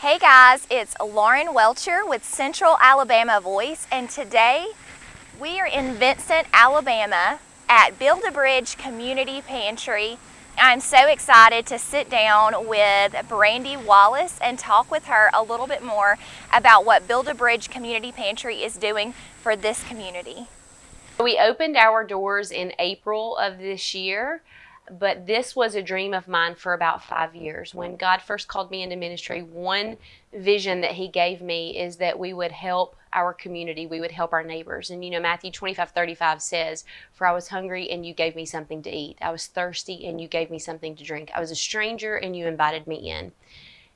Hey guys, it's Lauren Welcher with Central Alabama Voice, and today we are in Vincent, Alabama at Bridge Community Pantry. I'm so excited to sit down with Brandy Wallis and talk with her a little bit more about what Bridge Community Pantry is doing for this community. We opened our doors in April of this year, but this was a dream of mine for about 5 years. When God first called me into ministry, one vision that He gave me is that we would help our community, we would help our neighbors. And you know, Matthew 25:35 says, "For I was hungry and you gave me something to eat. I was thirsty and you gave me something to drink. I was a stranger and you invited me in."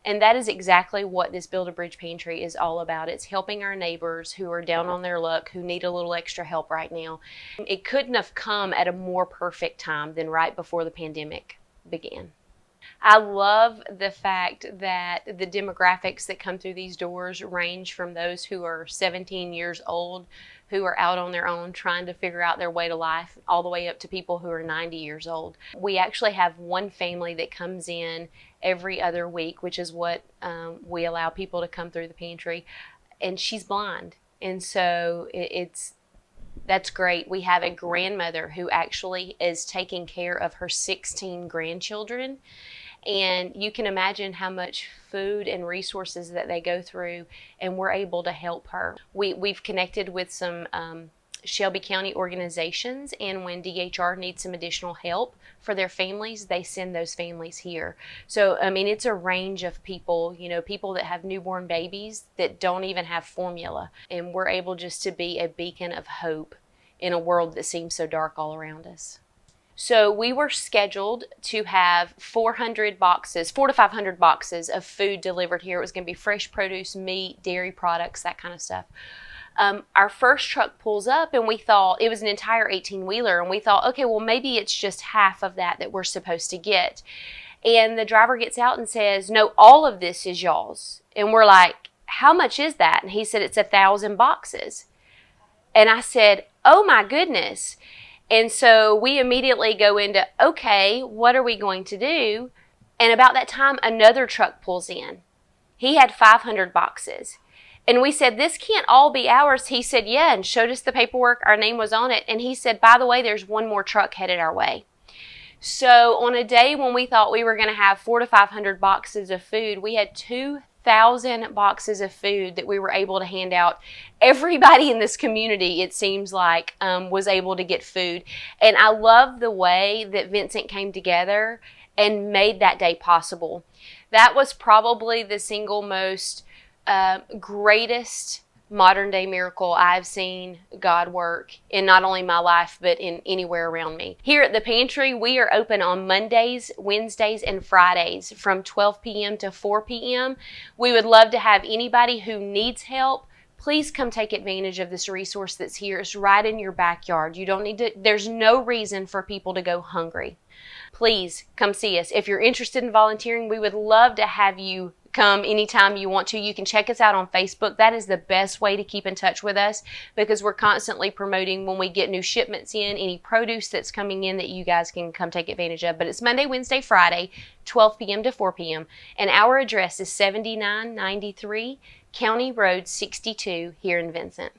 And that is exactly what this Build a Bridge Pantry is all about. It's helping our neighbors who are down on their luck, who need a little extra help right now. It couldn't have come at a more perfect time than right before the pandemic began. I love the fact that the demographics that come through these doors range from those who are 17 years old, who are out on their own trying to figure out their way to life, all the way up to people who are 90 years old. We actually have one family that comes in every other week, which is what we allow people to come through the pantry, and she's blind. And so that's great. We have a grandmother who actually is taking care of her 16 grandchildren. And you can imagine how much food and resources that they go through, and we're able to help her. We've connected with some Shelby County organizations, and when DHR needs some additional help for their families, they send those families here. So, I mean, it's a range of people, you know, people that have newborn babies that don't even have formula, and we're able just to be a beacon of hope in a world that seems so dark all around us. So we were scheduled to have 400 boxes, 400 to 500 boxes of food delivered here. It was going to be fresh produce, meat, dairy products, that kind of stuff. Our first truck pulls up, and we thought it was an entire 18-wheeler, and we thought, okay, well, maybe it's just half of that we're supposed to get. And the driver gets out and says, "No, all of this is y'all's." And we're like, "How much is that?" And he said, "It's 1,000 boxes. And I said, "Oh my goodness." And so we immediately go into, okay, what are we going to do? And about that time, another truck pulls in. He had 500 boxes. And we said, "This can't all be ours." He said, "Yeah," and showed us the paperwork. Our name was on it. And he said, "By the way, there's one more truck headed our way." So on a day when we thought we were going to have 400 to 500 boxes of food, we had 2,000 boxes of food that we were able to hand out. Everybody in this community, it seems like, was able to get food. And I love the way that Vincent came together and made that day possible. That was probably the single most greatest modern day miracle I've seen God work in not only my life, but in anywhere around me. Here at the pantry, we are open on Mondays, Wednesdays, and Fridays from 12 p.m. to 4 p.m. We would love to have anybody who needs help. Please come take advantage of this resource that's here. It's right in your backyard. You don't need to, there's no reason for people to go hungry. Please come see us. If you're interested in volunteering, we would love to have you come anytime you want to. You can check us out on Facebook. That is the best way to keep in touch with us, because we're constantly promoting when we get new shipments in, any produce that's coming in that you guys can come take advantage of. But it's Monday, Wednesday, Friday, 12 p.m. to 4 p.m. And our address is 7993 County Road 62 here in Vincent.